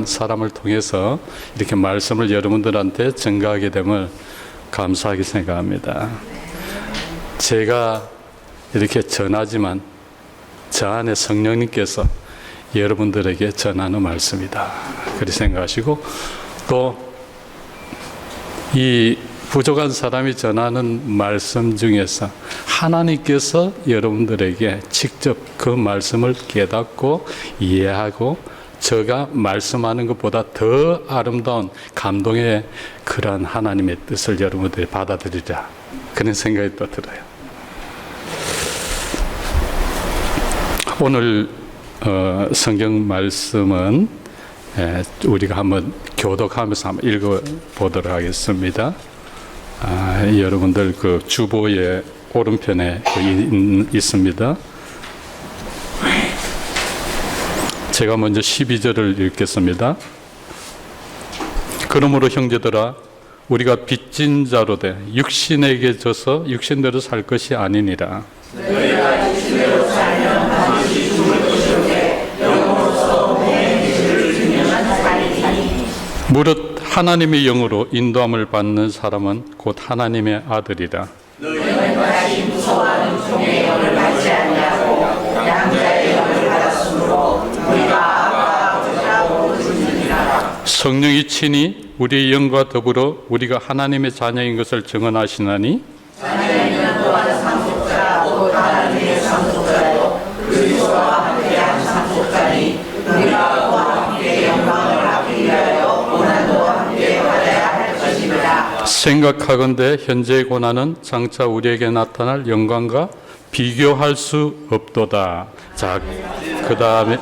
사람을 통해서 이렇게 말씀을 여러분들한테 전가하게 됨을 감사하게 생각합니다. 제가 이렇게 전하지만 저 안에 성령님께서 여러분들에게 전하는 말씀이다, 그렇게 생각하시고, 또 이 부족한 사람이 전하는 말씀 중에서 하나님께서 여러분들에게 직접 그 말씀을 깨닫고 이해하고 제가 말씀하는 것보다 더 아름다운 감동의 그러한 하나님의 뜻을 여러분들이 받아들이자, 그런 생각이 또 들어요. 오늘 성경 말씀은 우리가 한번 교독하면서 한번 읽어보도록 하겠습니다. 여러분들 그 주보의 오른편에 있습니다. 제가 먼저 12절을 읽겠습니다. 그러므로 형제들아, 우리가 빚진 자로 돼 육신에게 져서 육신대로 살 것이 아니니라. 너희가 육신대로 살면 반드시 죽을 것인데 영으로서 몸의 빚을 지면 살리니. 무릇 하나님의 영으로 인도함을 받는 사람은 곧 하나님의 아들이라. 너희는 다시 무서워하는 종의 영을 받지 아니하고 양자의 영을 받았으므로 우리가 아바 아버지라고 부르느니라. 성령이 친히 우리의 영과 더불어 우리가 하나님의 자녀인 것을 증언하시나니, 자녀는 또한 상속자 곧 하나님의 상속자요 그리스도와 함께한 상속자니 우리가 그와 함께 영광을 받기 위하여 고난도 함께 받아야 할 것입니다. 생각하건대 현재의 고난은 장차 우리에게 나타날 영광과 비교할 수 없도다. 자, 그 다음에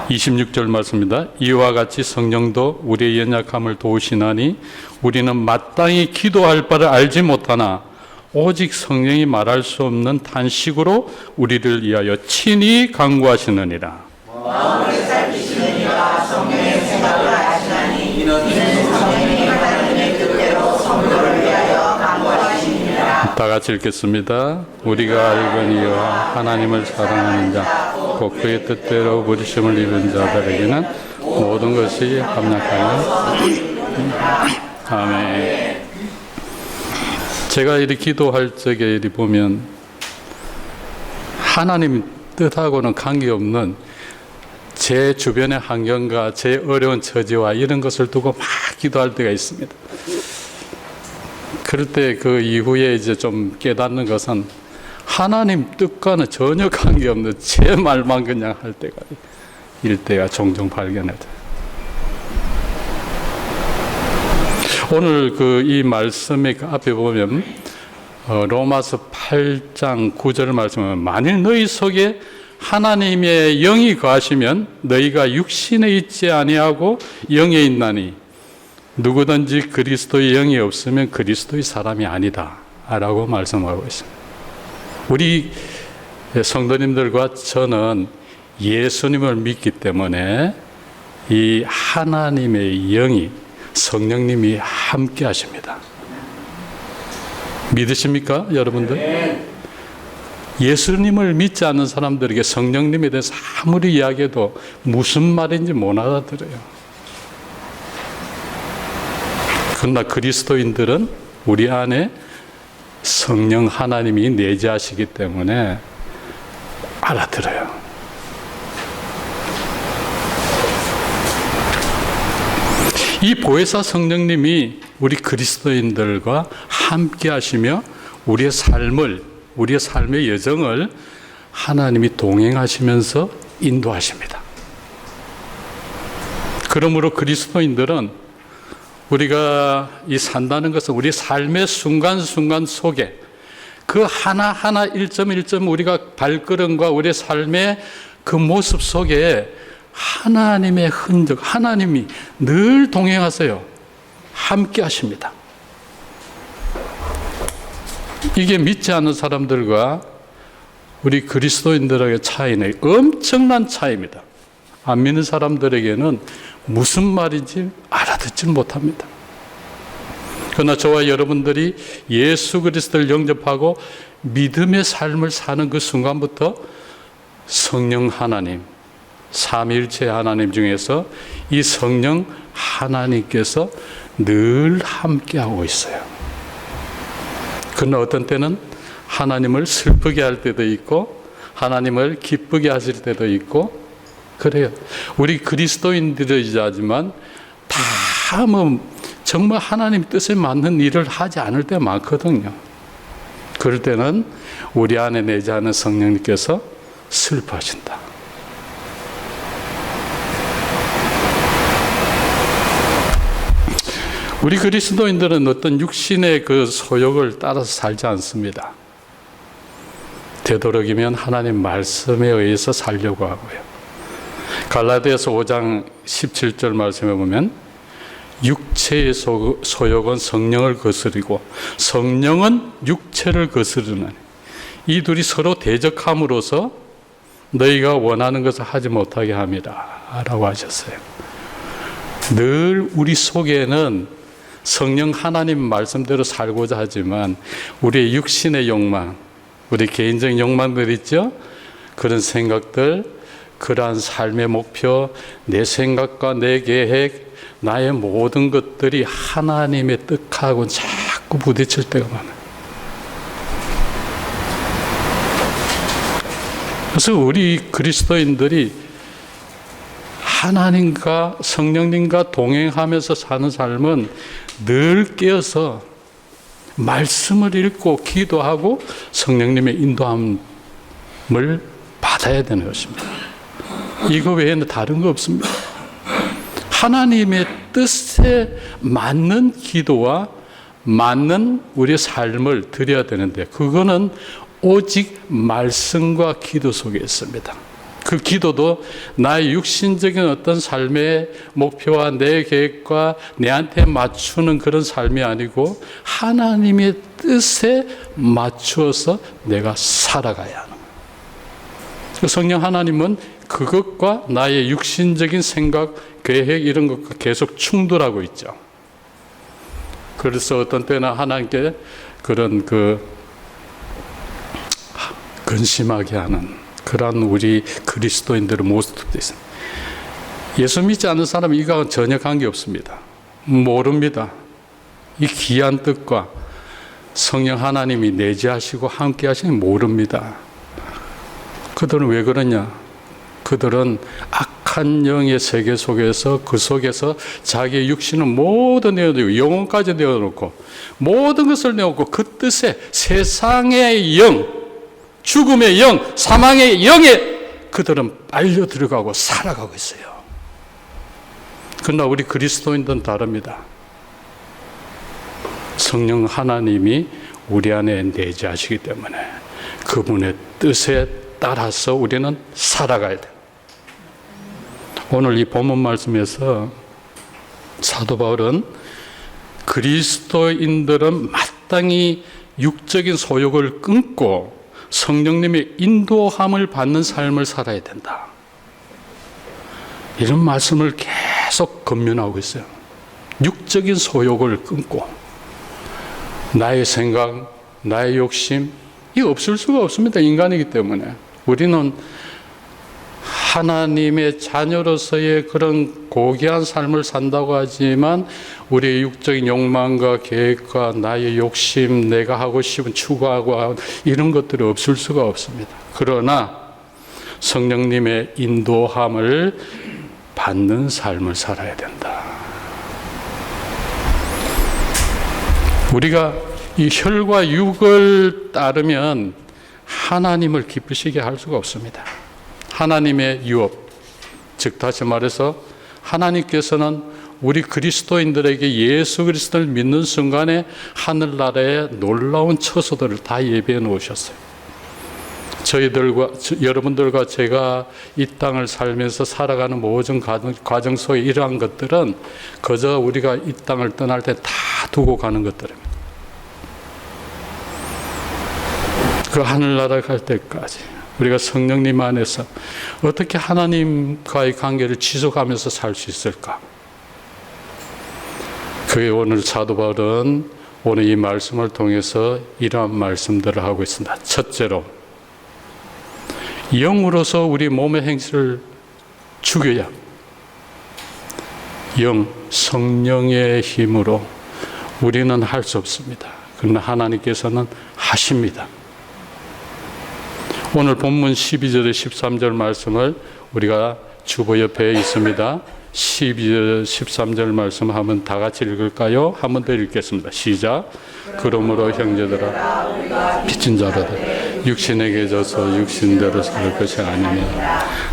26절 말씀입니다. 이와 같이 성령도 우리의 연약함을 도우시나니 우리는 마땅히 기도할 바를 알지 못하나 오직 성령이 말할 수 없는 탄식으로 우리를 위하여 친히 간구하시느니라. 마음을 살피시는 이가 성령의 생각을 아시나니 이는 성령이 하나님의 뜻대로 성도를 위하여 간구하시니라. 다 같이 읽겠습니다. 우리가 알거니와 하나님을 사랑하는 자, 곧 그의 뜻대로 부르심을 입은 자들에게는 모든 것이 합력하여. 아멘. 제가 이렇게 기도할 적에 이리 보면 하나님 뜻하고는 관계없는 제 주변의 환경과 제 어려운 처지와 이런 것을 두고 막 기도할 때가 있습니다. 그럴 때 그 이후에 이제 좀 깨닫는 것은 하나님 뜻과는 전혀 관계없는 제 말만 그냥 할 때가 이럴 때가 종종 발견해요. 오늘 그 이 말씀의 그 앞에 보면 로마서 8장 9절 말씀은 만일 너희 속에 하나님의 영이 거하시면 너희가 육신에 있지 아니하고 영에 있나니 누구든지 그리스도의 영이 없으면 그리스도의 사람이 아니다 라고 말씀하고 있습니다. 우리 성도님들과 저는 예수님을 믿기 때문에 이 하나님의 영이 성령님이 함께 하십니다. 믿으십니까, 여러분들? 예수님을 믿지 않는 사람들에게 성령님에 대해서 아무리 이야기해도 무슨 말인지 못 알아들어요. 그러나 그리스도인들은 우리 안에 성령 하나님이 내재하시기 때문에 알아들어요. 이 보혜사 성령님이 우리 그리스도인들과 함께 하시며 우리의 삶의 여정을 하나님이 동행하시면서 인도하십니다. 그러므로 그리스도인들은 우리가 이 산다는 것은 우리 삶의 순간순간 속에 그 하나하나 1점 우리가 발걸음과 우리의 삶의 그 모습 속에 하나님의 흔적, 하나님이 늘 동행하세요. 함께 하십니다. 이게 믿지 않는 사람들과 우리 그리스도인들에게 차이는 엄청난 차이입니다. 안 믿는 사람들에게는 무슨 말인지 알아듣지 못합니다. 그러나 저와 여러분들이 예수 그리스도를 영접하고 믿음의 삶을 사는 그 순간부터 성령 하나님, 삼위일체 하나님 중에서 이 성령 하나님께서 늘 함께하고 있어요. 그러나 어떤 때는 하나님을 슬프게 할 때도 있고 하나님을 기쁘게 하실 때도 있고 그래요. 우리 그리스도인들이지만 다 정말 하나님 뜻에 맞는 일을 하지 않을 때 많거든요. 그럴 때는 우리 안에 내재하는 성령님께서 슬퍼하신다. 우리 그리스도인들은 어떤 육신의 그 소욕을 따라서 살지 않습니다. 되도록이면 하나님 말씀에 의해서 살려고 하고요. 갈라디아서 5장 17절 말씀에 보면 육체의 소욕은 성령을 거스르고 성령은 육체를 거스르는 이 둘이 서로 대적함으로써 너희가 원하는 것을 하지 못하게 함이라 라고 하셨어요. 늘 우리 속에는 성령 하나님 말씀대로 살고자 하지만 우리의 육신의 욕망, 우리 개인적인 욕망들 있죠? 그런 생각들, 그러한 삶의 목표, 내 생각과 내 계획, 나의 모든 것들이 하나님의 뜻하고 자꾸 부딪힐 때가 많아요. 그래서 우리 그리스도인들이 하나님과 성령님과 동행하면서 사는 삶은 늘 깨어서 말씀을 읽고 기도하고 성령님의 인도함을 받아야 되는 것입니다. 이거 외에는 다른 거 없습니다. 하나님의 뜻에 맞는 기도와 맞는 우리의 삶을 드려야 되는데 그거는 오직 말씀과 기도 속에 있습니다. 그 기도도 나의 육신적인 어떤 삶의 목표와 내 계획과 내한테 맞추는 그런 삶이 아니고 하나님의 뜻에 맞추어서 내가 살아가야 하는 거예요. 성령 하나님은 그것과 나의 육신적인 생각, 계획 이런 것과 계속 충돌하고 있죠. 그래서 어떤 때는 하나님께 그런 근심하게 하는 그런 우리 그리스도인들의 모습도 있습니다. 예수 믿지 않는 사람은 이거하고 전혀 관계없습니다. 모릅니다. 이 귀한 뜻과 성령 하나님이 내재하시고 함께 하시는 모릅니다. 그들은 왜 그러냐? 그들은 악한 영의 세계 속에서 그 속에서 자기의 육신을 모두 내어놓고 영혼까지 내어놓고 모든 것을 내어놓고 그 뜻에 세상의 영, 죽음의 영, 사망의 영에 그들은 빨려 들어가고 살아가고 있어요. 그러나 우리 그리스도인들은 다릅니다. 성령 하나님이 우리 안에 내재하시기 때문에 그분의 뜻에 따라서 우리는 살아가야 돼요. 오늘 이 본문 말씀에서 사도 바울은 그리스도인들은 마땅히 육적인 소욕을 끊고 성령님의 인도함을 받는 삶을 살아야 된다. 이런 말씀을 계속 권면하고 있어요. 육적인 소욕을 끊고 나의 생각, 나의 욕심 이 없을 수가 없습니다. 인간이기 때문에 우리는 하나님의 자녀로서의 그런 고귀한 삶을 산다고 하지만 우리의 육적인 욕망과 계획과 나의 욕심, 내가 하고 싶은 추구하고 이런 것들이 없을 수가 없습니다. 그러나 성령님의 인도함을 받는 삶을 살아야 된다. 우리가 이 혈과 육을 따르면 하나님을 기쁘시게 할 수가 없습니다. 하나님의 유업, 즉 다시 말해서 하나님께서는 우리 그리스도인들에게 예수 그리스도를 믿는 순간에 하늘나라의 놀라운 처소들을 다 예비해 놓으셨어요. 여러분들과 제가 이 땅을 살면서 살아가는 모든 과정 속에 이러한 것들은 그저 우리가 이 땅을 떠날 때 다 두고 가는 것들입니다. 그 하늘나라 갈 때까지 우리가 성령님 안에서 어떻게 하나님과의 관계를 지속하면서 살 수 있을까? 그게 오늘 사도 바울은 오늘 이 말씀을 통해서 이러한 말씀들을 하고 있습니다. 첫째로 영으로서 우리 몸의 행실을 죽여야 성령의 힘으로 우리는 할 수 없습니다. 그러나 하나님께서는 하십니다. 오늘 본문 12절에 13절 말씀을 우리가 주보 옆에 있습니다. 12절 13절 말씀 한번 다 같이 읽을까요? 한 번 더 읽겠습니다. 시작. 그러므로 형제들아 빚진 자로되 육신에게 져서 육신대로 살 것이 아니니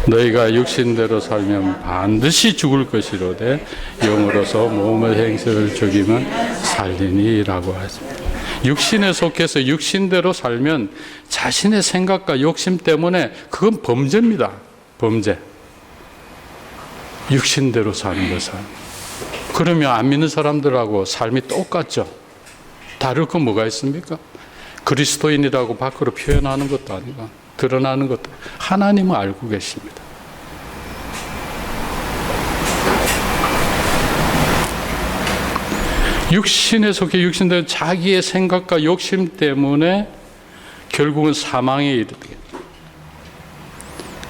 너희가 육신대로 살면 반드시 죽을 것이로되 영으로서 몸의 행실을 죽이면 살리니라고 하십니다. 육신에 속해서 육신대로 살면 자신의 생각과 욕심 때문에 그건 범죄입니다. 범죄. 육신대로 사는 것은. 그러면 안 믿는 사람들하고 삶이 똑같죠. 다를 건 뭐가 있습니까? 그리스도인이라고 밖으로 표현하는 것도 아니고 드러나는 것도 하나님은 알고 계십니다. 육신에 속해 육신대로 자기의 생각과 욕심 때문에 결국은 사망에 이르게.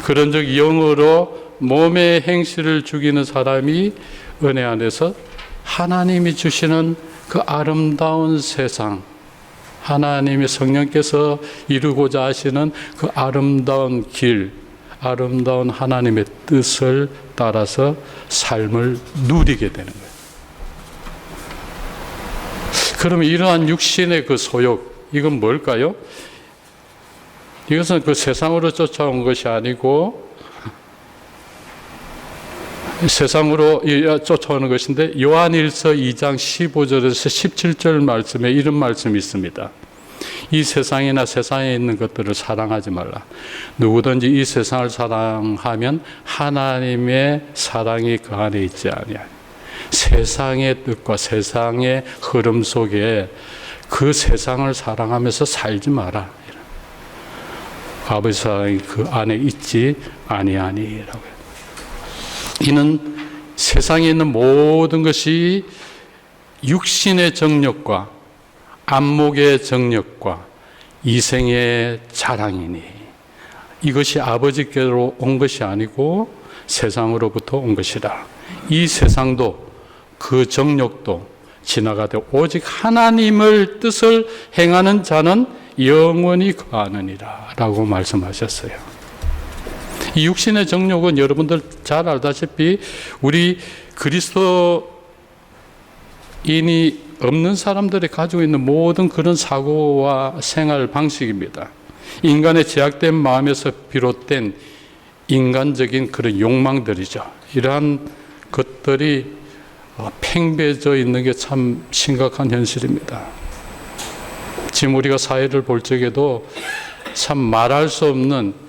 그런 적 영으로 몸의 행실을 죽이는 사람이 은혜 안에서 하나님이 주시는 그 아름다운 세상, 하나님의 성령께서 이루고자 하시는 그 아름다운 길, 아름다운 하나님의 뜻을 따라서 삶을 누리게 되는 거예요. 그러면 이러한 육신의 그 소욕, 이건 뭘까요? 이것은 그 세상으로 쫓아온 것이 아니고 세상으로 쫓아오는 것인데 요한일서 2장 15절에서 17절 말씀에 이런 말씀이 있습니다. 이 세상이나 세상에 있는 것들을 사랑하지 말라. 누구든지 이 세상을 사랑하면 하나님의 사랑이 그 안에 있지 아니하니. 세상의 뜻과 세상의 흐름 속에 그 세상을 사랑하면서 살지 마라. 아버지 사랑이 그 안에 있지 아니하니라고요. 이는 세상에 있는 모든 것이 육신의 정욕과 안목의 정욕과 이생의 자랑이니 이것이 아버지께로 온 것이 아니고 세상으로부터 온 것이라. 이 세상도 그 정욕도 지나가되 오직 하나님을 뜻을 행하는 자는 영원히 거하느니라 라고 말씀하셨어요. 이 육신의 정욕은 여러분들 잘 알다시피 우리 그리스도인이 없는 사람들이 가지고 있는 모든 그런 사고와 생활 방식입니다. 인간의 제약된 마음에서 비롯된 인간적인 그런 욕망들이죠. 이러한 것들이 팽배해져 있는 게 참 심각한 현실입니다. 지금 우리가 사회를 볼 적에도 참 말할 수 없는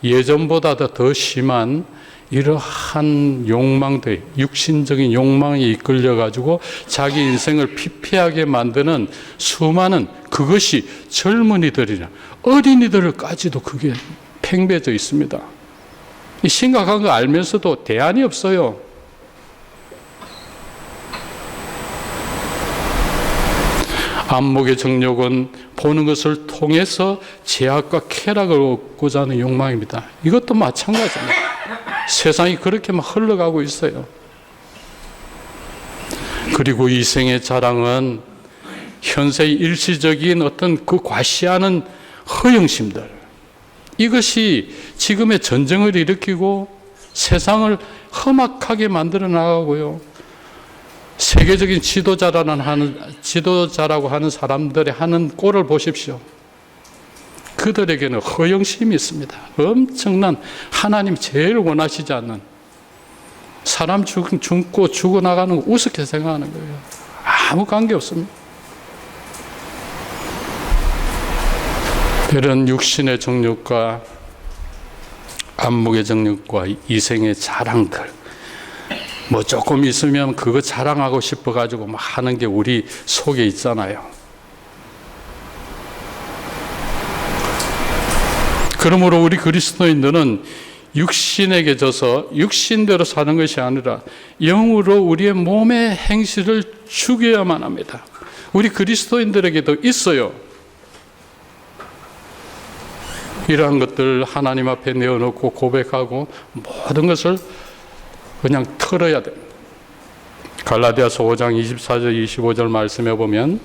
예전보다 더 심한 이러한 욕망들, 육신적인 욕망에 이끌려가지고 자기 인생을 피폐하게 만드는 수많은 그것이 젊은이들이나 어린이들까지도 그게 팽배해져 있습니다. 이 심각한 거 알면서도 대안이 없어요. 안목의 정욕은 보는 것을 통해서 제약과 쾌락을 얻고자 하는 욕망입니다. 이것도 마찬가지입니다. 세상이 그렇게 막 흘러가고 있어요. 그리고 이생의 자랑은 현세의 일시적인 어떤 그 과시하는 허영심들, 이것이 지금의 전쟁을 일으키고 세상을 험악하게 만들어 나가고요. 세계적인 지도자라고 하는 사람들의 하는 꼴을 보십시오. 그들에게는 허영심이 있습니다. 엄청난 하나님 제일 원하시지 않는 사람 죽고 죽어나가는 거 우습게 생각하는 거예요. 아무 관계 없습니다. 이런 육신의 정욕과 안목의 정욕과 이생의 자랑들, 뭐 조금 있으면 그거 자랑하고 싶어가지고 막 하는 게 우리 속에 있잖아요. 그러므로 우리 그리스도인들은 육신에게 져서 육신대로 사는 것이 아니라 영으로 우리의 몸의 행실을 죽여야만 합니다. 우리 그리스도인들에게도 있어요. 이러한 것들 하나님 앞에 내어놓고 고백하고 모든 것을 그냥 털어야 됩니다. 갈라디아서 5장 24절 25절 말씀해 보면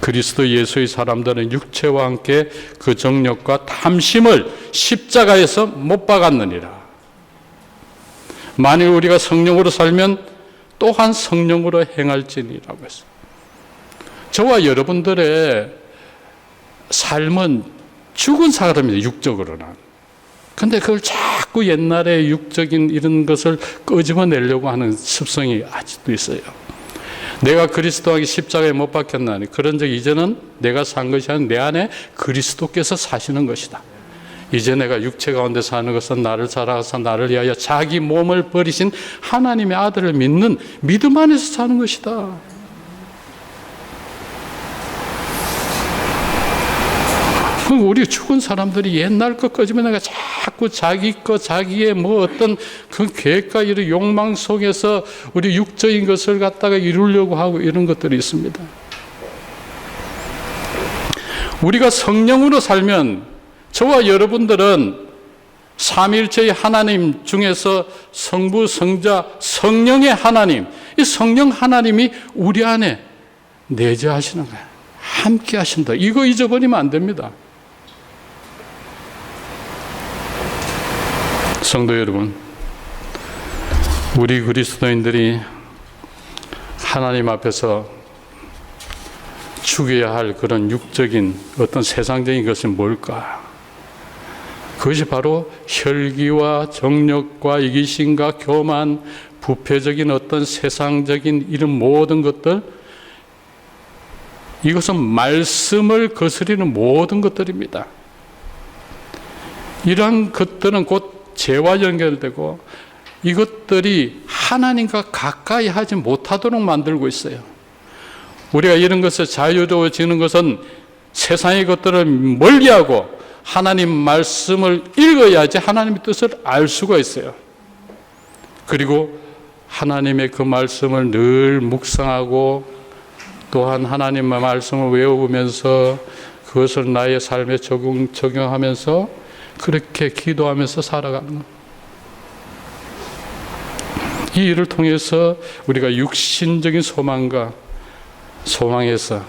그리스도 예수의 사람들은 육체와 함께 그 정욕과 탐심을 십자가에서 못 박았느니라. 만일 우리가 성령으로 살면 또한 성령으로 행할지니라고 했어요. 저와 여러분들의 삶은 죽은 사람입니다. 육적으로는. 근데 그걸 자꾸 옛날에 육적인 이런 것을 끄집어내려고 하는 습성이 아직도 있어요. 내가 그리스도에게 십자가에 못 박혔나니 그런 적 이제는 내가 산 것이 아니라 내 안에 그리스도께서 사시는 것이다. 이제 내가 육체 가운데 사는 것은 나를 살아서 나를 위하여 자기 몸을 버리신 하나님의 아들을 믿는 믿음 안에서 사는 것이다. 우리 죽은 사람들이 옛날 것 끄집어내가 자꾸 자기 것, 자기의 뭐 어떤 그 계획과 이런 욕망 속에서 우리 육적인 것을 갖다가 이루려고 하고 이런 것들이 있습니다. 우리가 성령으로 살면 저와 여러분들은 삼위일체의 하나님 중에서 성부, 성자, 성령의 하나님, 이 성령 하나님이 우리 안에 내재하시는 거예요. 함께 하신다. 이거 잊어버리면 안 됩니다. 성도 여러분, 우리 그리스도인들이 하나님 앞에서 죽여야 할 그런 육적인 어떤 세상적인 것은 뭘까? 그것이 바로 혈기와 정욕과 이기심과 교만, 부패적인 어떤 세상적인 이런 모든 것들, 이것은 말씀을 거스리는 모든 것들입니다. 이러한 것들은 곧 죄와 연결되고 이것들이 하나님과 가까이 하지 못하도록 만들고 있어요. 우리가 이런 것에 자유로워지는 것은 세상의 것들을 멀리하고 하나님 말씀을 읽어야지 하나님의 뜻을 알 수가 있어요. 그리고 하나님의 그 말씀을 늘 묵상하고 또한 하나님의 말씀을 외우면서 그것을 나의 삶에 적용하면서 그렇게 기도하면서 살아가는 것. 이 일을 통해서 우리가 육신적인 소망에서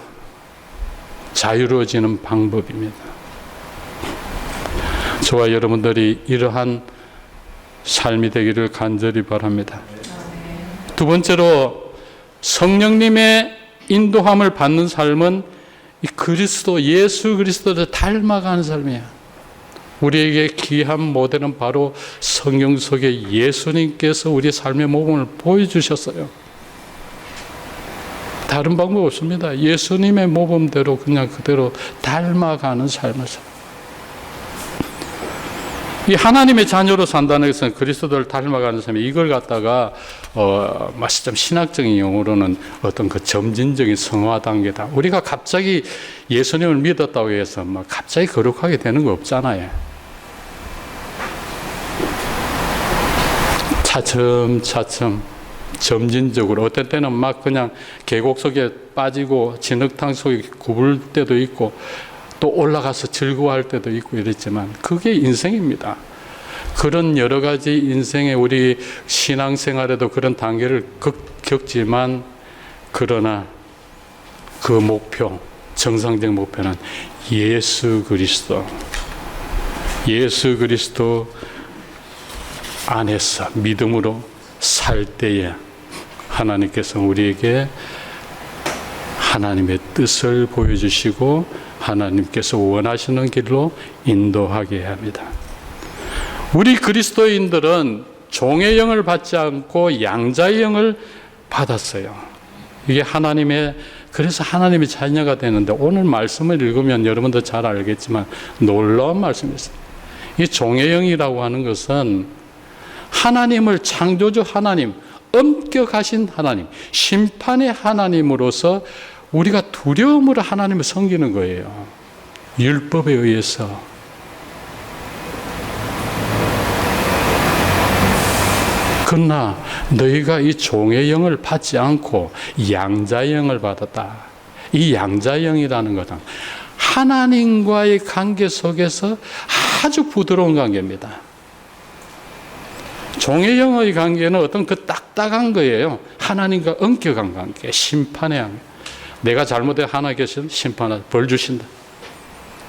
자유로워지는 방법입니다. 저와 여러분들이 이러한 삶이 되기를 간절히 바랍니다. 두 번째로 성령님의 인도함을 받는 삶은 이 그리스도, 예수 그리스도를 닮아가는 삶이에요. 우리에게 귀한 모델은 바로 성경 속에 예수님께서 우리의 삶의 모범을 보여주셨어요. 다른 방법 없습니다. 예수님의 모범대로 그냥 그대로 닮아가는 삶을 살아요. 이 하나님의 자녀로 산다는 것은 그리스도를 닮아가는 삶이 이걸 갖다가 좀 신학적인 용어로는 어떤 그 점진적인 성화 단계다. 우리가 갑자기 예수님을 믿었다고 해서 막 갑자기 거룩하게 되는 거 없잖아요. 차츰 점진적으로 어떨 때는 막 그냥 계곡 속에 빠지고 진흙탕 속에 굽을 때도 있고 또 올라가서 즐거워할 때도 있고 이랬지만 그게 인생입니다. 그런 여러 가지 인생의 우리 신앙생활에도 그런 단계를 겪지만 그러나 그 목표, 정상적 목표는 예수 그리스도 안에서 믿음으로 살 때에 하나님께서 우리에게 하나님의 뜻을 보여주시고 하나님께서 원하시는 길로 인도하게 합니다. 우리 그리스도인들은 종의 영을 받지 않고 양자의 영을 받았어요. 이게 그래서 하나님의 자녀가 되는데 오늘 말씀을 읽으면 여러분도 잘 알겠지만 놀라운 말씀이었습니다. 이 종의 영이라고 하는 것은 하나님을 창조주 하나님, 엄격하신 하나님, 심판의 하나님으로서 우리가 두려움으로 하나님을 섬기는 거예요. 율법에 의해서. 그러나 너희가 이 종의 영을 받지 않고 양자의 영을 받았다. 이 양자의 영이라는 것은 하나님과의 관계 속에서 아주 부드러운 관계입니다. 종의 영의 관계는 어떤 그 딱딱한 거예요. 하나님과 엄격한 관계, 심판의 관계. 내가 잘못해 하나님께서 심판하다, 벌 주신다.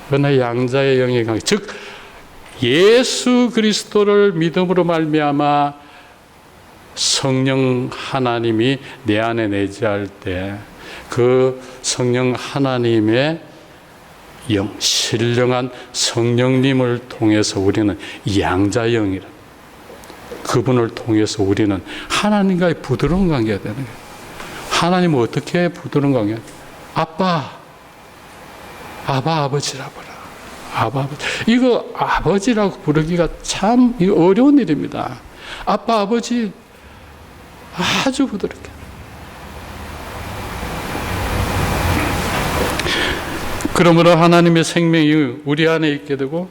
그러나 양자의 영의 관계, 즉 예수 그리스도를 믿음으로 말미암아 성령 하나님이 내 안에 내재할 때 그 성령 하나님의 영, 신령한 성령님을 통해서 우리는 양자영이라, 그분을 통해서 우리는 하나님과의 부드러운 관계가 되는 거예요. 하나님은 어떻게 부드러운 관계가 돼요? 아빠, 아버지라고 부르라. 아버지. 이거 아버지라고 부르기가 참 어려운 일입니다. 아빠, 아버지 아주 부드럽게. 그러므로 하나님의 생명이 우리 안에 있게 되고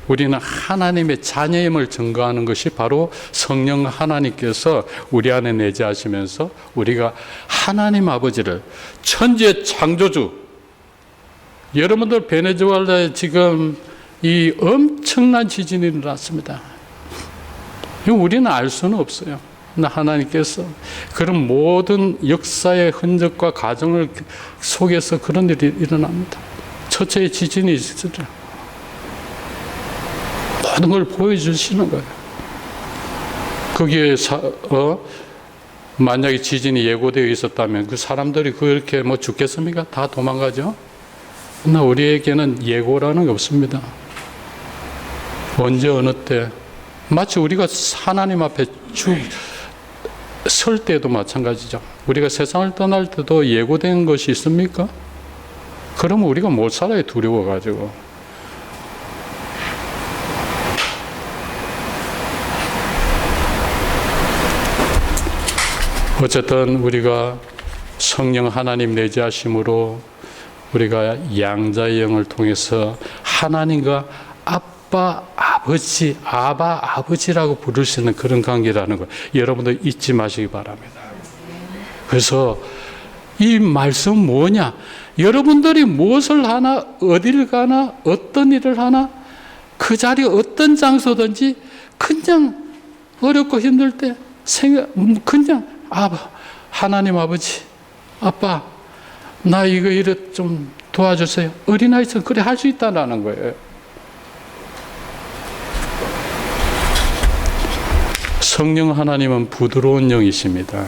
우리는 하나님의 자녀임을 증거하는 것이 바로 성령 하나님께서 우리 안에 내재하시면서 우리가 하나님 아버지를, 천지의 창조주, 여러분들 베네수엘라에 지금 이 엄청난 지진이 일어났습니다. 우리는 알 수는 없어요. 하나님께서 그런 모든 역사의 흔적과 과정을 속에서 그런 일이 일어납니다. 첫째 지진이 있었죠. 모든 걸 보여주시는 거예요. 거기에 만약에 지진이 예고되어 있었다면 그 사람들이 그렇게 뭐 죽겠습니까? 다 도망가죠. 그러나 우리에게는 예고라는 게 없습니다. 언제 어느 때, 마치 우리가 하나님 앞에 설 때도 마찬가지죠. 우리가 세상을 떠날 때도 예고된 것이 있습니까? 그러면 우리가 못 살아요, 두려워가지고. 어쨌든 우리가 성령 하나님 내재하심으로 우리가 양자의 영을 통해서 하나님과 아빠, 아버지, 아버지라고 부를 수 있는 그런 관계라는 거 여러분들 잊지 마시기 바랍니다. 그래서 이 말씀은 뭐냐? 여러분들이 무엇을 하나, 어디를 가나, 어떤 일을 하나, 그 자리 어떤 장소든지 그냥 어렵고 힘들 때 그냥 하나님 아버지, 아빠, 나 이거 이래 좀 도와주세요. 어린아이처럼 그래 할 수 있다는 거예요. 성령 하나님은 부드러운 영이십니다.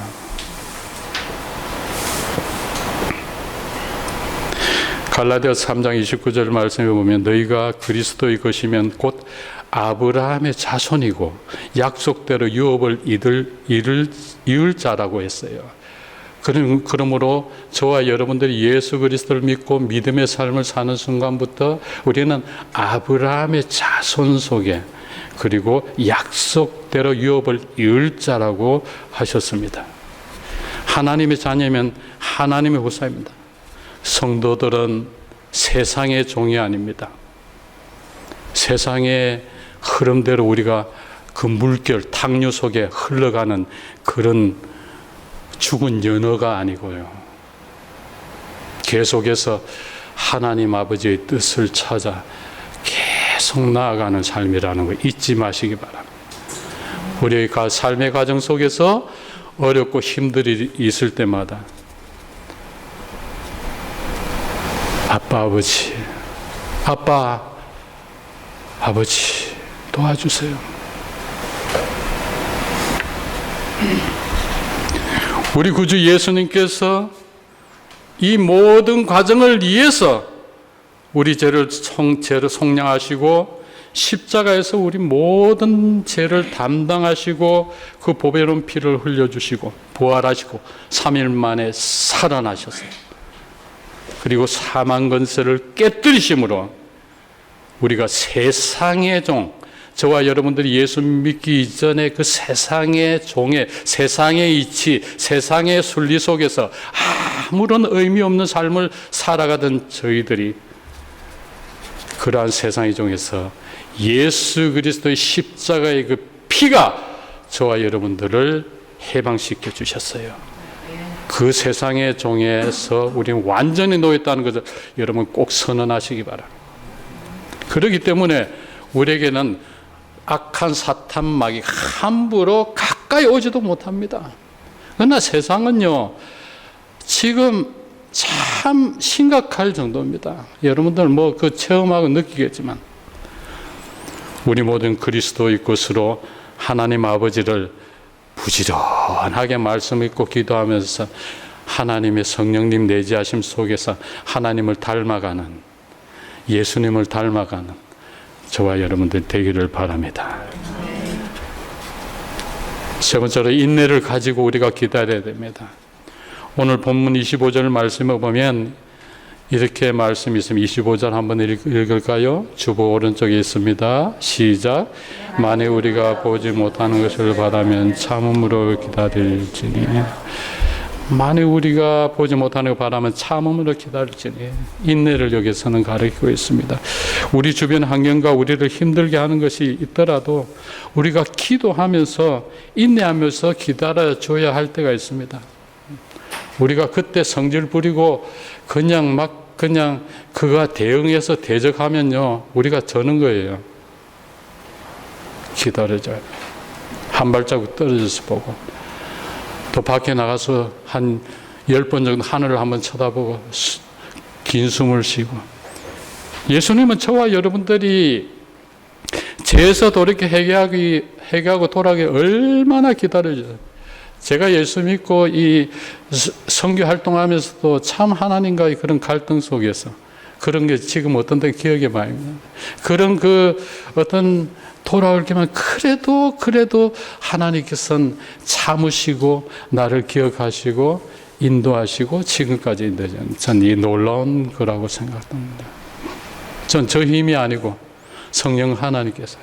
갈라디아서 3장 29절 말씀에 보면 너희가 그리스도의 것이면 곧 아브라함의 자손이고 약속대로 유업을 이을 자라고 했어요. 그러므로 저와 여러분들이 예수 그리스도를 믿고 믿음의 삶을 사는 순간부터 우리는 아브라함의 자손 속에, 그리고 약속대로 유업을 이을 자라고 하셨습니다. 하나님의 자녀면 하나님의 후사입니다. 성도들은 세상의 종이 아닙니다. 세상의 흐름대로 우리가 그 물결, 탕류 속에 흘러가는 그런 죽은 연어가 아니고요. 계속해서 하나님 아버지의 뜻을 찾아 계속 나아가는 삶이라는 거 잊지 마시기 바랍니다. 우리의 삶의 과정 속에서 어렵고 힘들이 있을 때마다 아빠, 아버지 도와주세요. 우리 구주 예수님께서 이 모든 과정을 위해서 우리 죄를 속량하시고 십자가에서 우리 모든 죄를 담당하시고 그 보배로운 피를 흘려주시고 부활하시고 3일 만에 살아나셨어요. 그리고 사망 권세를 깨뜨리심으로 우리가 세상의 종, 저와 여러분들이 예수 믿기 이전에 그 세상의 종의, 세상의 이치, 세상의 순리 속에서 아무런 의미 없는 삶을 살아가던 저희들이 그러한 세상의 종에서 예수 그리스도의 십자가의 그 피가 저와 여러분들을 해방시켜 주셨어요. 그 세상의 종에서 우리는 완전히 놓였다는 것을 여러분 꼭 선언하시기 바랍니다. 그렇기 때문에 우리에게는 악한 사탄 마귀 함부로 가까이 오지도 못합니다. 그러나 세상은요, 지금 참 심각할 정도입니다. 여러분들 뭐 그 체험하고 느끼겠지만, 우리 모든 그리스도의 것으로 하나님 아버지를 부지런하게 말씀 읽고 기도하면서 하나님의 성령님 내지하심 속에서 하나님을 닮아가는, 예수님을 닮아가는 저와 여러분들 되기를 바랍니다. 세 번째로 인내를 가지고 우리가 기다려야 됩니다. 오늘 본문 25절 말씀을 보면 이렇게 말씀이 있습니다. 25절 한번 읽을까요? 주보 오른쪽에 있습니다. 시작. 만일 우리가 보지 못하는 것을 바라면 참음으로 기다릴지니. 만일 우리가 보지 못하는 것을 바라면 참음으로 기다릴지니. 인내를 여기서는 가리키고 있습니다. 우리 주변 환경과 우리를 힘들게 하는 것이 있더라도 우리가 기도하면서 인내하면서 기다려줘야 할 때가 있습니다. 우리가 그때 성질 부리고 그냥 그가 대응해서 대적하면요, 우리가 저는 거예요. 기다려줘요. 한 발자국 떨어져서 보고, 또 밖에 나가서 한 10번 정도 하늘을 한번 쳐다보고 긴 숨을 쉬고. 예수님은 저와 여러분들이 죄에서 돌이켜 회개하고 돌아가기 얼마나 기다려줘요. 제가 예수 믿고 이 선교 활동하면서도 참 하나님과의 그런 갈등 속에서 그런 게 지금 어떤 때 기억에 많이 나요. 그런 그 어떤 돌아올 때만 그래도 하나님께서는 참으시고 나를 기억하시고 인도하시고 지금까지 인도하시는, 전 이 놀라운 거라고 생각합니다. 전 저 힘이 아니고 성령 하나님께서.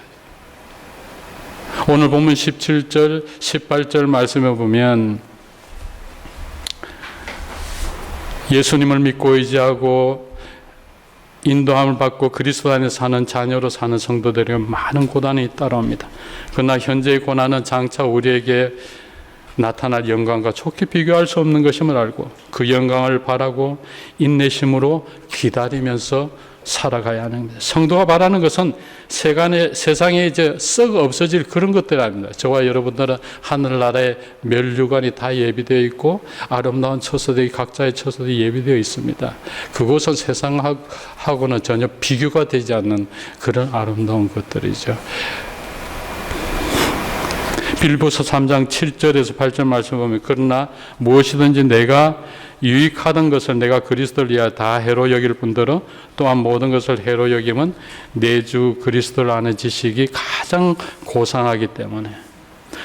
오늘 본문 17절, 18절 말씀에 보면 예수님을 믿고 의지하고 인도함을 받고 그리스도 안에서 사는 자녀로 사는 성도들에게 많은 고난이 따라옵니다. 그러나 현재의 고난은 장차 우리에게 나타날 영광과 좋게 비교할 수 없는 것임을 알고 그 영광을 바라고 인내심으로 기다리면서 살아가야 하는 겁니다. 성도가 바라는 것은 세상에 이제 썩 없어질 그런 것들 아닙니다. 저와 여러분들은 하늘나라의 멸류관이 다 예비되어 있고 아름다운 처소들이 각자의 처소들이 예비되어 있습니다. 그것은 세상하고는 전혀 비교가 되지 않는 그런 아름다운 것들이죠. 빌보서 3장 7절에서 8절 말씀 보면 그러나 무엇이든지 내가 유익하던 것을 내가 그리스도를 위하여 다 해로 여길 뿐더러 또한 모든 것을 해로 여김은 내 주 그리스도를 아는 지식이 가장 고상하기 때문에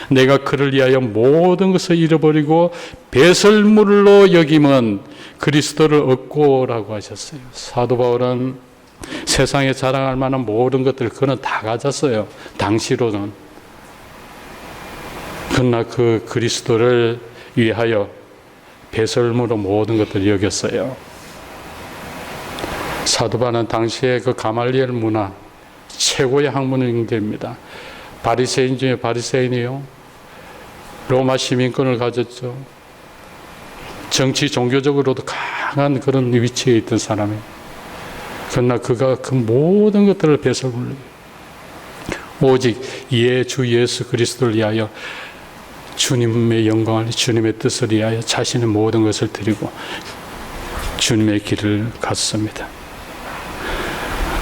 내가 그를 위하여 모든 것을 잃어버리고 배설물로 여김은 그리스도를 얻고라고 하셨어요. 사도 바울은 세상에 자랑할 만한 모든 것들 그는 다 가졌어요. 당시로는. 그러나 그 그리스도를 위하여 배설물로 모든 것들을 여겼어요. 사도 바울은 당시에 그 가말리엘 문화 최고의 학문인입니다. 바리새인 중에 바리새인이요. 로마 시민권을 가졌죠. 정치 종교적으로도 강한 그런 위치에 있던 사람이에요. 그러나 그가 그 모든 것들을 배설물로 오직 주 예수 그리스도를 위하여 주님의 영광을, 주님의 뜻을 위하여 자신의 모든 것을 드리고 주님의 길을 갔습니다.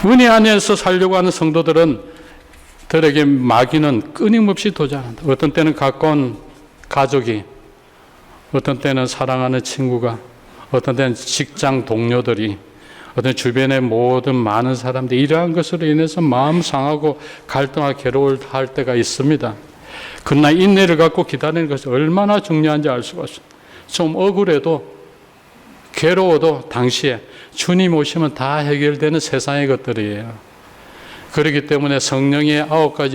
은혜 안에서 살려고 하는 성도들에게 마귀는 끊임없이 도전한다. 어떤 때는 가까운 가족이, 어떤 때는 사랑하는 친구가, 어떤 때는 직장 동료들이, 어떤 주변의 모든 많은 사람들이 이러한 것으로 인해서 마음 상하고 갈등하고 괴로워할 때가 있습니다. 그러나 인내를 갖고 기다리는 것이 얼마나 중요한지 알 수가 없어요. 좀 억울해도 괴로워도 당시에 주님 오시면 다 해결되는 세상의 것들이에요. 그렇기 때문에 성령의 9가지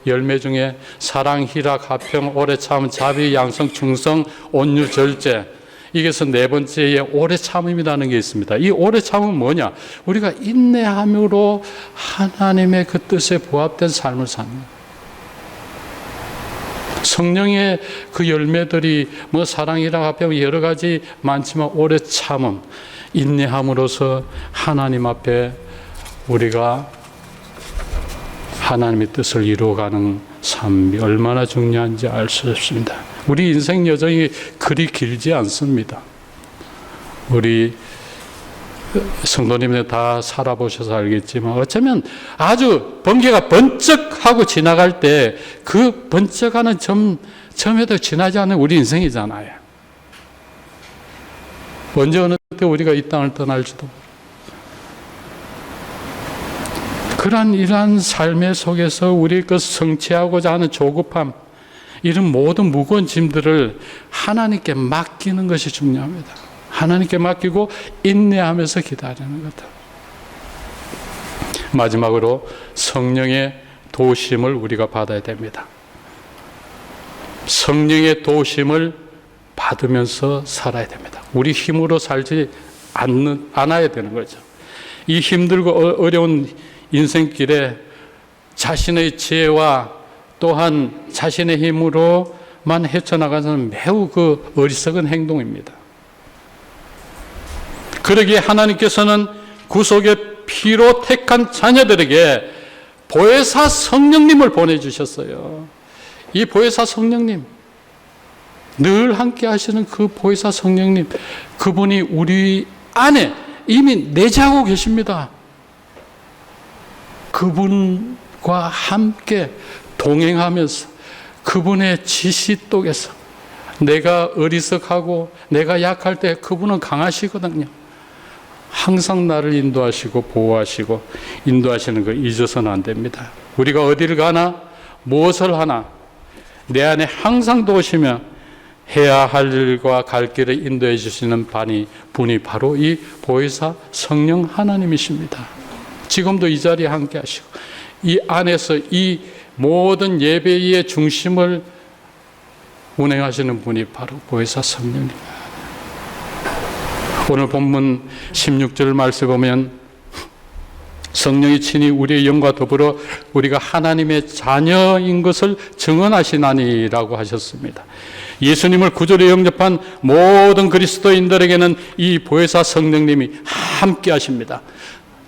열매 중에 사랑, 희락, 화평, 오래 참, 자비, 양성, 충성, 온유, 절제, 이게서 네 번째에 오래 참음이라는 게 있습니다. 이 오래 참음은 뭐냐? 우리가 인내함으로 하나님의 그 뜻에 부합된 삶을 사는 거예요. 성령의 그 열매들이 뭐 사랑이라 하면 여러 가지 많지만 오래 참음, 인내함으로써 하나님 앞에 우리가 하나님의 뜻을 이루어가는 삶이 얼마나 중요한지 알 수 없습니다. 우리 인생 여정이 그리 길지 않습니다. 우리 성도님들 다 살아보셔서 알겠지만 어쩌면 아주 번개가 번쩍하고 지나갈 때 그 번쩍하는 점에도 지나지 않는 우리 인생이잖아요. 언제 어느 때 우리가 이 땅을 떠날지도 그러한 이러한 삶의 속에서 우리 그 성취하고자 하는 조급함, 이런 모든 무거운 짐들을 하나님께 맡기는 것이 중요합니다. 하나님께 맡기고 인내하면서 기다리는 거다. 마지막으로 성령의 도우심을 우리가 받아야 됩니다. 성령의 도우심을 받으면서 살아야 됩니다. 우리 힘으로 살지 않아야 되는 거죠. 이 힘들고 어려운 인생길에 자신의 지혜와 또한 자신의 힘으로만 헤쳐나가는 매우 그 어리석은 행동입니다. 그러기에 하나님께서는 구속의 피로 택한 자녀들에게 보혜사 성령님을 보내주셨어요. 이 보혜사 성령님, 늘 함께 하시는 그 보혜사 성령님, 그분이 우리 안에 이미 내재하고 계십니다. 그분과 함께 동행하면서 그분의 지시 속에서 내가 어리석하고 내가 약할 때 그분은 강하시거든요. 항상 나를 인도하시고 보호하시고 인도하시는 거 잊어서는 안 됩니다. 우리가 어디를 가나 무엇을 하나 내 안에 항상 도우시며 해야 할 일과 갈 길을 인도해 주시는 분이 바로 이 보혜사 성령 하나님이십니다. 지금도 이 자리에 함께 하시고 이 안에서 이 모든 예배의 중심을 운행하시는 분이 바로 보혜사 성령입니다. 오늘 본문 16절 말씀 보면 성령이 친히 우리의 영과 더불어 우리가 하나님의 자녀인 것을 증언하시나니라고 하셨습니다. 예수님을 구주로 영접한 모든 그리스도인들에게는 이 보혜사 성령님이 함께 하십니다.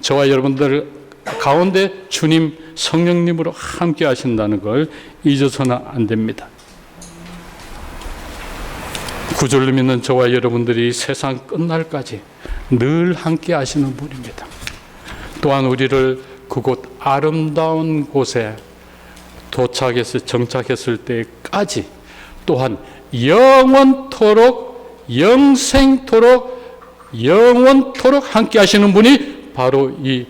저와 여러분들 가운데 주님 성령님으로 함께 하신다는 걸 잊어서는 안 됩니다. 구주를 믿는 저와 여러분들이 세상 끝날까지 늘 함께 하시는 분입니다. 또한 우리를 그곳 아름다운 곳에 정착했을 때까지 또한 영원토록 영원토록 함께 하시는 분이 바로 이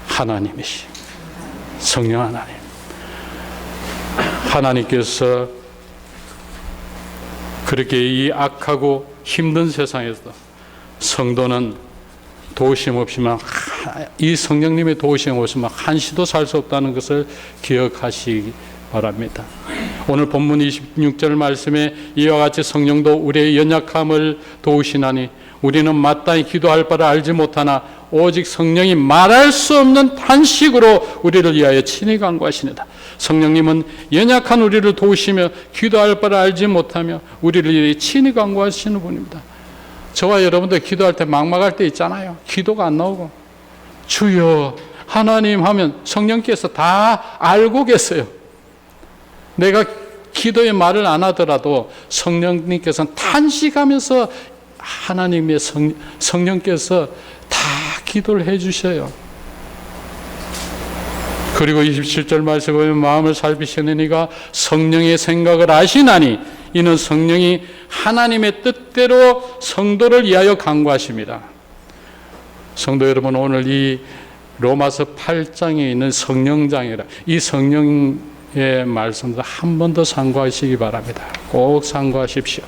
하나님이시 성령 하나님. 하나님께서 그렇게 이 악하고 힘든 세상에서 성도는 도우심 없이만 이 성령님의 도우심 없이만 한시도 살 수 없다는 것을 기억하시기 바랍니다. 오늘 본문 26절 말씀에 이와 같이 성령도 우리의 연약함을 도우시나니 우리는 마땅히 기도할 바를 알지 못하나 오직 성령이 말할 수 없는 탄식으로 우리를 위하여 친히 간구하시니다. 성령님은 연약한 우리를 도우시며 기도할 바를 알지 못하며 우리를 위해 친히 간구하시는 분입니다. 저와 여러분들 기도할 때 막막할 때 있잖아요. 기도가 안 나오고 주여 하나님 하면 성령께서 다 알고 계세요. 내가 기도의 말을 안 하더라도 성령님께서는 탄식하면서 하나님의 성령께서 다 기도를 해 주셔요. 그리고 27절 말씀에 보면 마음을 살피시는 이가 성령의 생각을 아시나니 이는 성령이 하나님의 뜻대로 성도를 위하여 간구하십니다. 성도 여러분, 오늘 이 로마서 8장에 있는 성령장이라 이 성령의 말씀도 한 번 더 상고하시기 바랍니다. 꼭 상고하십시오.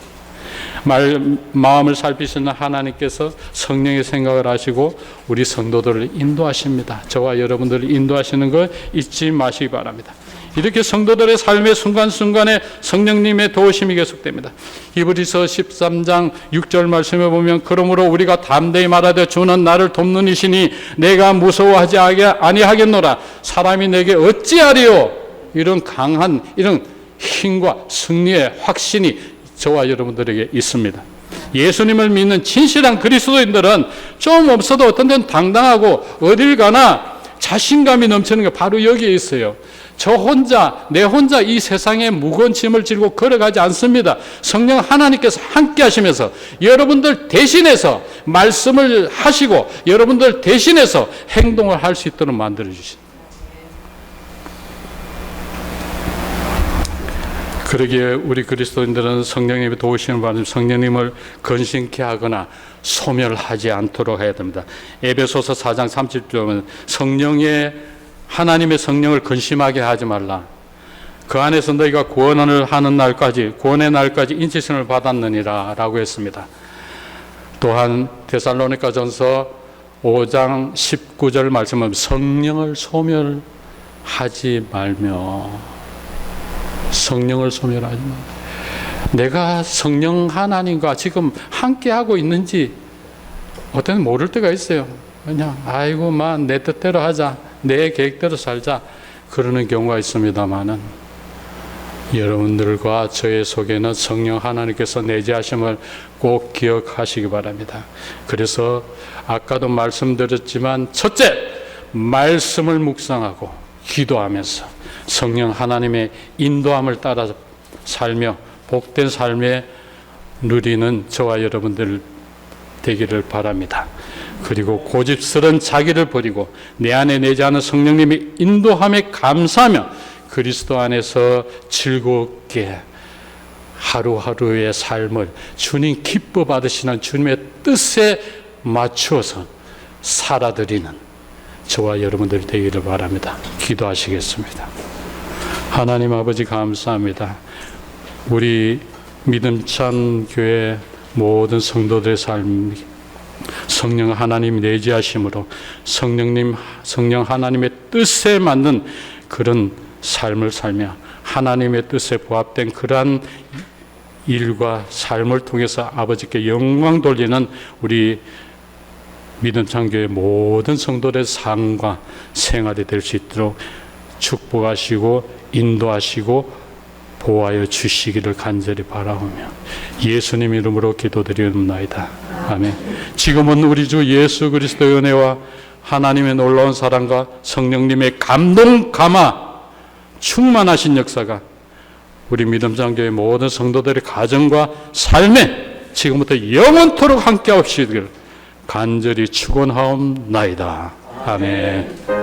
마음을 살피시는 하나님께서 성령의 생각을 하시고 우리 성도들을 인도하십니다. 저와 여러분들을 인도하시는 걸 잊지 마시기 바랍니다. 이렇게 성도들의 삶의 순간순간에 성령님의 도우심이 계속됩니다. 히브리서 13장 6절 말씀에 보면 그러므로 우리가 담대히 말하되 주는 나를 돕는 이시니 내가 무서워하지 아니하겠노라. 사람이 내게 어찌하리요? 이런 강한 이런 힘과 승리의 확신이 저와 여러분들에게 있습니다. 예수님을 믿는 진실한 그리스도인들은 좀 없어도 어떤 데는 당당하고 어딜 가나 자신감이 넘치는 게 바로 여기에 있어요. 내 혼자 이 세상의 무거운 짐을 지고 걸어가지 않습니다. 성령 하나님께서 함께 하시면서 여러분들 대신해서 말씀을 하시고 여러분들 대신해서 행동을 할 수 있도록 만들어 주십니다. 그러기에 우리 그리스도인들은 성령님의 도우심을 받으며 성령님을 근심케 하거나 소멸하지 않도록 해야 됩니다. 에베소서 4장 30절은 하나님의 성령을 근심하게 하지 말라. 그 안에서 너희가 구원을 하는 날까지, 구원의 날까지 인치심을 받았느니라 라고 했습니다. 또한 데살로니가전서 5장 19절 말씀은 성령을 소멸하지 말며, 성령을 소멸하지 말며, 내가 성령 하나님과 지금 함께하고 있는지 어떤 모를 때가 있어요. 그냥 아이고만 내 뜻대로 하자, 내 계획대로 살자, 그러는 경우가 있습니다만은 여러분들과 저의 속에는 성령 하나님께서 내재하심을 꼭 기억하시기 바랍니다. 그래서 아까도 말씀드렸지만, 첫째, 말씀을 묵상하고 기도하면서 성령 하나님의 인도함을 따라 살며 복된 삶에 누리는 저와 여러분들 되기를 바랍니다. 그리고 고집스런 자기를 버리고 내 안에 내재하는 성령님의 인도함에 감사하며 그리스도 안에서 즐겁게 하루하루의 삶을 주님 기뻐 받으시는 주님의 뜻에 맞추어서 살아드리는 저와 여러분들이 되기를 바랍니다. 기도하시겠습니다. 하나님 아버지 감사합니다. 우리 믿음찬 교회 모든 성도들의 삶이 성령 하나님 내재하심으로 성령 하나님의 뜻에 맞는 그런 삶을 살며 하나님의 뜻에 부합된 그러한 일과 삶을 통해서 아버지께 영광 돌리는 우리 믿음찬 교회 모든 성도들의 삶과 생활이 될 수 있도록 축복하시고 인도하시고 보호하여 주시기를 간절히 바라오며 예수님 이름으로 기도드리옵나이다. 아멘. 지금은 우리 주 예수 그리스도의 은혜와 하나님의 놀라운 사랑과 성령님의 감동 감화 충만하신 역사가 우리 믿음장교의 모든 성도들의 가정과 삶에 지금부터 영원토록 함께 하시기를 간절히 축원하옵나이다. 아멘.